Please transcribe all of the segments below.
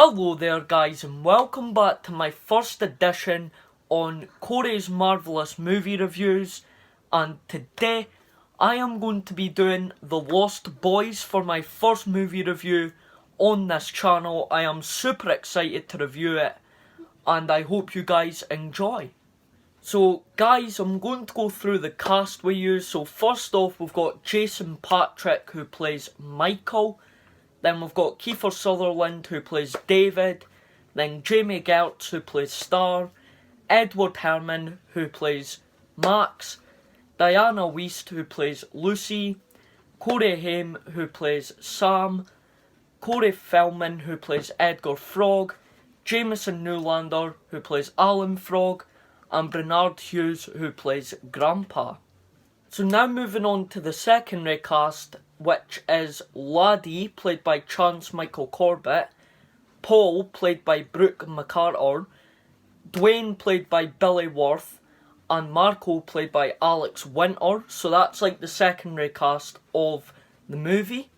Hello there guys, and welcome back to my first edition on Corey's Marvellous movie reviews. And today I am going to be doing The Lost Boys for my first movie review on this channel. I am super excited to review it and I hope you guys enjoy. So guys, I'm going to go through the cast we use. So first off, we've got Jason Patric, who plays Michael. Then we've got Kiefer Sutherland, who plays David. Then Jamie Gertz, who plays Star. Edward Herrmann, who plays Max. Diana Wiest, who plays Lucy. Corey Haim, who plays Sam. Corey Feldman, who plays Edgar Frog. Jameson Newlander, who plays Alan Frog. And Bernard Hughes, who plays Grandpa. So now moving on to the secondary cast, which is Laddie, played by Chance Michael Corbett, Paul, played by Brooke McCarter, Dwayne, played by Billy Worth, and Marco, played by Alex Winter. So that's like the secondary cast of the movie.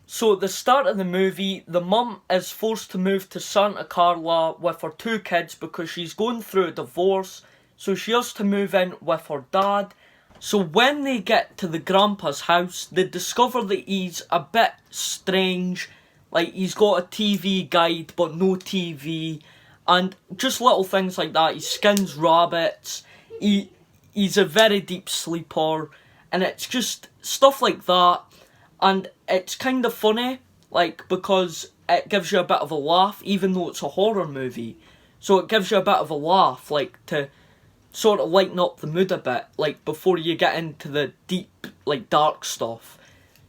So at the start of the movie, the mum is forced to move to Santa Carla with her two kids because she's going through a divorce, so she has to move in with her dad. So when they get to the grandpa's house, they discover that he's a bit strange. Like, he's got a TV guide but no TV, and just little things like that. He skins rabbits, he's a very deep sleeper, and it's just stuff like that. And it's kind of funny, like, because it gives you a bit of a laugh, even though it's a horror movie. So it gives you a bit of a laugh, like, to sort of lighten up the mood a bit, like, before you get into the deep, like, dark stuff.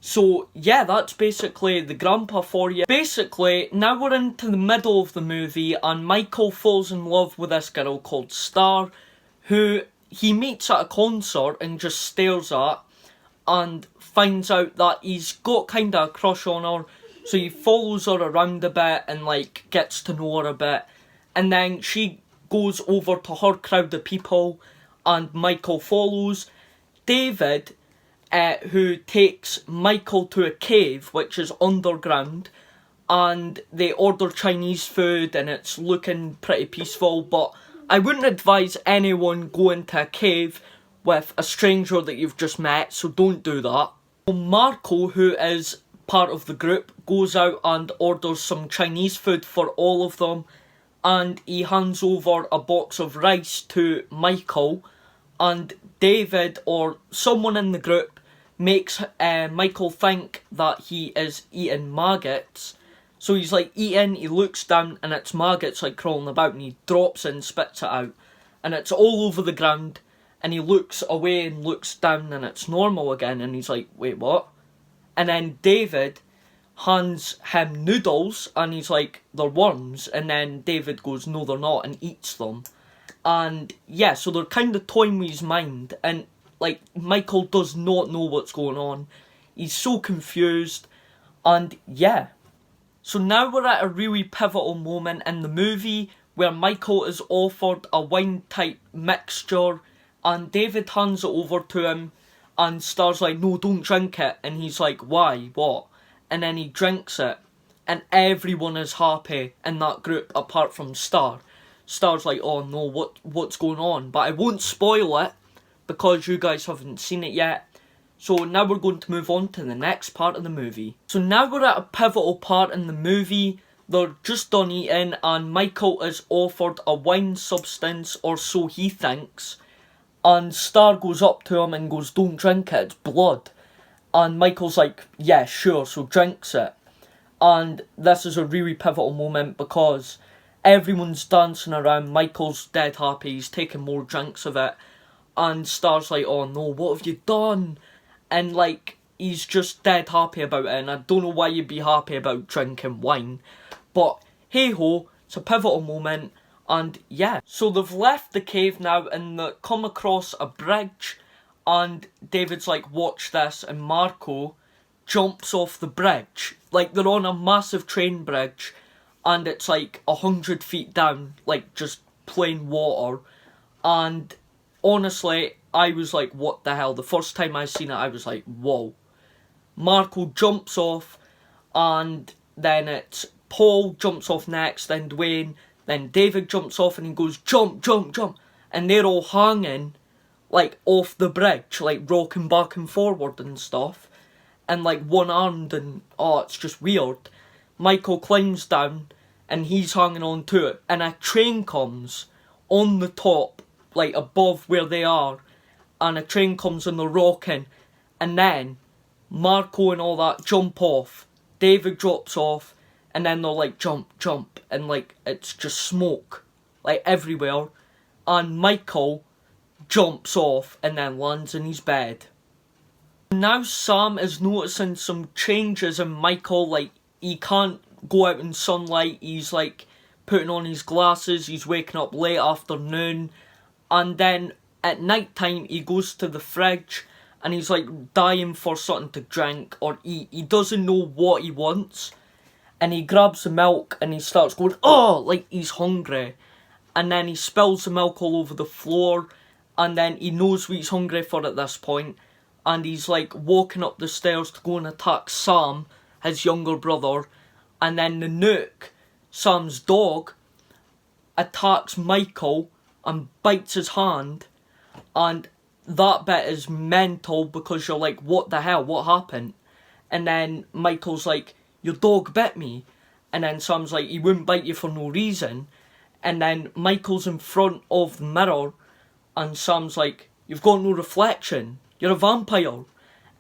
So, yeah, that's basically the grandpa for you. Basically, now we're into the middle of the movie, and Michael falls in love with this girl called Star, who he meets at a concert and just stares at, and finds out that he's got kind of a crush on her, so he follows her around a bit and, like, gets to know her a bit, and then she goes over to her crowd of people, and Michael follows. David, who takes Michael to a cave, which is underground, and they order Chinese food, and it's looking pretty peaceful, but I wouldn't advise anyone going to a cave with a stranger that you've just met, so don't do that. Marco, who is part of the group, goes out and orders some Chinese food for all of them, and he hands over a box of rice to Michael, and David, or someone in the group, makes Michael think that he is eating maggots. So he's like eating, he looks down, and it's maggots like crawling about, and he drops it and spits it out, and it's all over the ground, and he looks away and looks down, and it's normal again, and he's like, wait, what? And then David hands him noodles, and he's like, they're worms, and then David goes, no they're not, and eats them. And yeah, so they're kind of toying with his mind, and like, Michael does not know what's going on. He's so confused, and yeah. So now we're at a really pivotal moment in the movie where Michael is offered a wine type mixture, and David hands it over to him, and Star's like, no, don't drink it, and he's like, why, what? And then he drinks it, and everyone is happy in that group apart from Star. Star's like, oh no, what's going on? But I won't spoil it because you guys haven't seen it yet. So now we're going to move on to the next part of the movie. So now we're at a pivotal part in the movie. They're just done eating, and Michael is offered a wine substance, or so he thinks. And Star goes up to him and goes, don't drink it, it's blood. And Michael's like, yeah, sure, so drinks it. And this is a really pivotal moment because everyone's dancing around, Michael's dead happy, he's taking more drinks of it. And Star's like, oh no, what have you done? And like, he's just dead happy about it, and I don't know why you'd be happy about drinking wine. But hey ho, it's a pivotal moment, and yeah. So they've left the cave now, and they come across a bridge, and David's like, watch this, and Marco jumps off the bridge. Like, they're on a massive train bridge, and it's like 100 feet down, like just plain water. And honestly, I was like, what the hell? The first time I seen it, I was like, whoa. Marco jumps off, and then it's Paul jumps off next, then Dwayne, then David jumps off and he goes, jump, jump, jump. And they're all hanging, like, off the bridge, like, rocking back and forward and stuff. And, like, one-armed and, oh, it's just weird. Michael climbs down and he's hanging on to it. And a train comes on the top, like, above where they are. And a train comes and they're rocking. And then Marco and all that jump off. David drops off. And then they're like, jump, jump. And, like, it's just smoke, like, everywhere. And Michael jumps off and then lands in his bed. Now Sam is noticing some changes in Michael, like, he can't go out in sunlight, he's, like, putting on his glasses, he's waking up late afternoon, and then at night time he goes to the fridge and he's, like, dying for something to drink or eat. He doesn't know what he wants, and he grabs the milk and he starts going, oh, like he's hungry. And then he spills the milk all over the floor, and then he knows what he's hungry for at this point, and he's, like, walking up the stairs to go and attack Sam, his younger brother, and then the Nook, Sam's dog, attacks Michael and bites his hand, and that bit is mental because you're like, what the hell, what happened? And then Michael's like, your dog bit me, and then Sam's like, he wouldn't bite you for no reason. And then Michael's in front of the mirror and Sam's like, you've got no reflection, you're a vampire.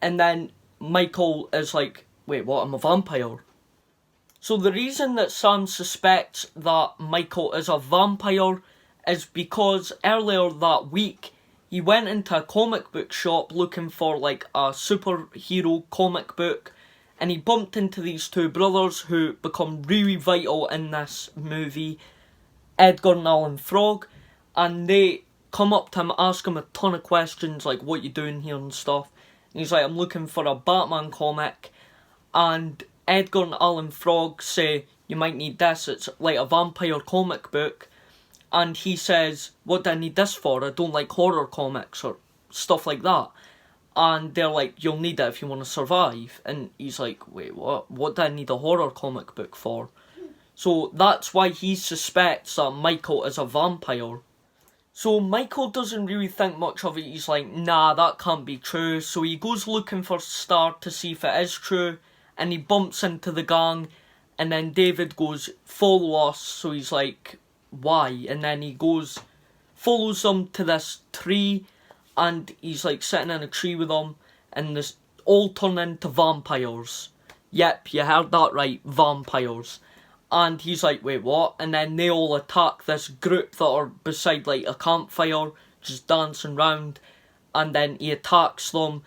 And then Michael is like, wait, what, I'm a vampire? So the reason that Sam suspects that Michael is a vampire is because earlier that week he went into a comic book shop looking for, like, a superhero comic book, and he bumped into these two brothers who become really vital in this movie, Edgar and Alan Frog, and they come up to him, ask him a ton of questions, like, what you doing here and stuff. And he's like, I'm looking for a Batman comic. And Edgar and Alan Frog say, you might need this, it's like a vampire comic book. And he says, what do I need this for? I don't like horror comics or stuff like that. And they're like, you'll need it if you want to survive. And he's like, wait, what? What do I need a horror comic book for? So that's why he suspects that Michael is a vampire. So Michael doesn't really think much of it. He's like, nah, that can't be true. So he goes looking for Star to see if it is true. And he bumps into the gang. And then David goes, follow us. So he's like, why? And then he goes, follows them to this tree. And he's like sitting in a tree with them. And this all turn into vampires. Yep, you heard that right, vampires. And he's like, wait, what? And then they all attack this group that are beside, like, a campfire, just dancing round. And then he attacks them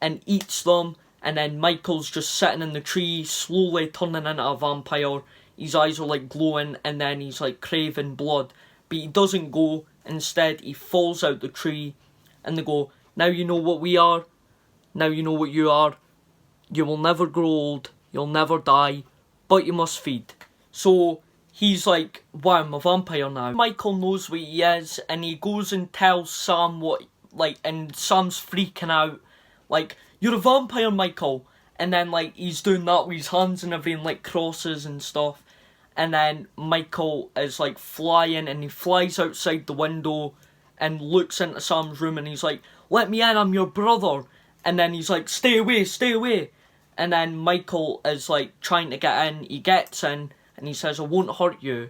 and eats them. And then Michael's just sitting in the tree, slowly turning into a vampire. His eyes are, like, glowing, and then he's, like, craving blood. But he doesn't go. Instead, he falls out the tree. And they go, now you know what we are. Now you know what you are. You will never grow old. You'll never die. But you must feed. So he's like, wow, I'm a vampire now. Michael knows what he is, and he goes and tells Sam what, like, and Sam's freaking out. Like, you're a vampire, Michael. And then, like, he's doing that with his hands and everything, like, crosses and stuff. And then Michael is, like, flying, and he flies outside the window and looks into Sam's room, and he's like, let me in, I'm your brother. And then he's like, stay away, stay away. And then Michael is, like, trying to get in. He gets in. And he says, I won't hurt you.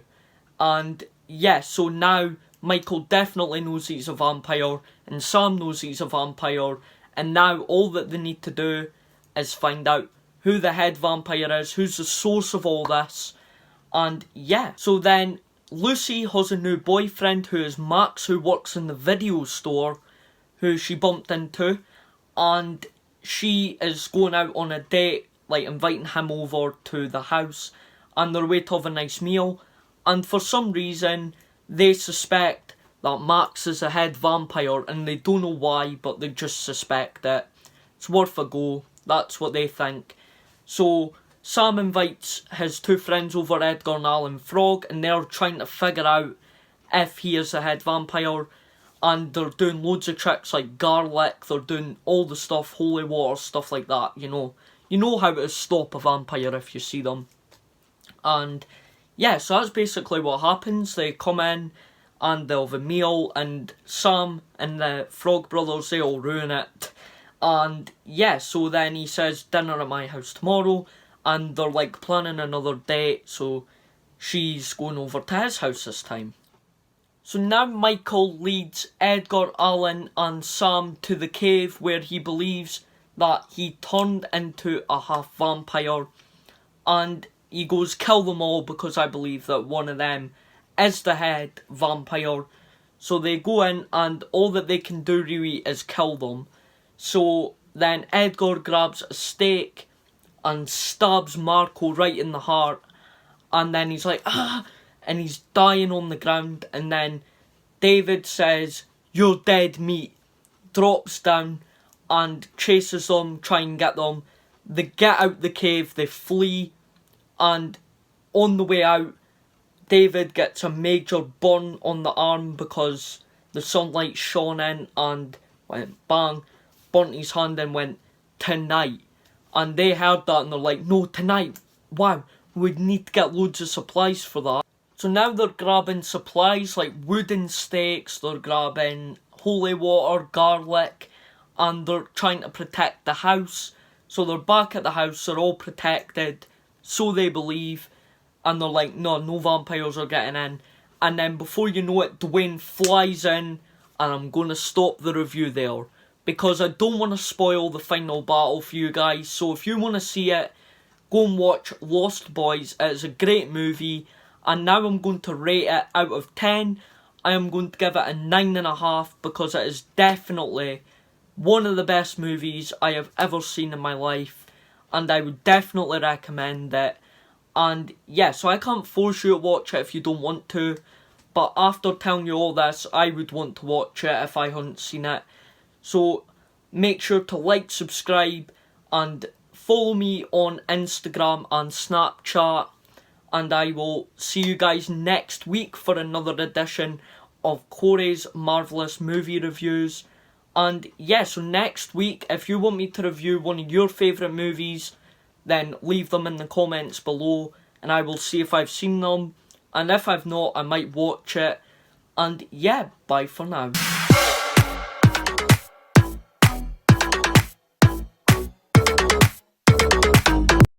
And yeah, so now Michael definitely knows he's a vampire. And Sam knows he's a vampire. And now all that they need to do is find out who the head vampire is. Who's the source of all this. And yeah, so then Lucy has a new boyfriend who is Max, who works in the video store, who she bumped into. And she is going out on a date, like inviting him over to the house. And they're away to have a nice meal, and for some reason they suspect that Max is a head vampire, and they don't know why, but they just suspect it. It's worth a go, that's what they think. So Sam invites his two friends over, Edgar and Alan Frog, and they're trying to figure out if he is a head vampire, and they're doing loads of tricks like garlic, they're doing all the stuff, holy water, stuff like that, you know. You know how to stop a vampire if you see them. And yeah, so that's basically what happens. They come in and they'll have a meal, and Sam and the Frog Brothers, they all ruin it. And yeah, so then he says, dinner at my house tomorrow, and they're like planning another date, so she's going over to his house this time. So now Michael leads Edgar, Alan and Sam to the cave where he believes that he turned into a half vampire, and he goes, kill them all, because I believe that one of them is the head vampire. So they go in and all that they can do really is kill them. So then Edgar grabs a stake and stabs Marco right in the heart, and then he's like, ah, and he's dying on the ground, and then David says, you're dead meat, drops down and chases them, try and get them. They get out the cave, they flee, and on the way out, David gets a major burn on the arm because the sunlight shone in and went bang, burnt his hand and went, tonight. And they heard that and they're like, no, tonight, wow, we'd need to get loads of supplies for that. So now they're grabbing supplies like wooden stakes, they're grabbing holy water, garlic, and they're trying to protect the house. So they're back at the house, they're all protected, so they believe, and they're like, no vampires are getting in. And then before you know it, Dwayne flies in, and I'm going to stop the review there, because I don't want to spoil the final battle for you guys. So if you want to see it, go and watch Lost Boys. It's a great movie, and now I'm going to rate it out of 10. I am going to give it a 9.5, because it is definitely one of the best movies I have ever seen in my life, and I would definitely recommend it. And yeah, so I can't force you to watch it if you don't want to, but after telling you all this, I would want to watch it if I hadn't seen it. So make sure to like, subscribe, and follow me on Instagram and Snapchat, and I will see you guys next week for another edition of Corey's Marvellous Movie Reviews. And yeah, so next week, if you want me to review one of your favourite movies, then leave them in the comments below, and I will see if I've seen them, and if I've not, I might watch it. And yeah, bye for now.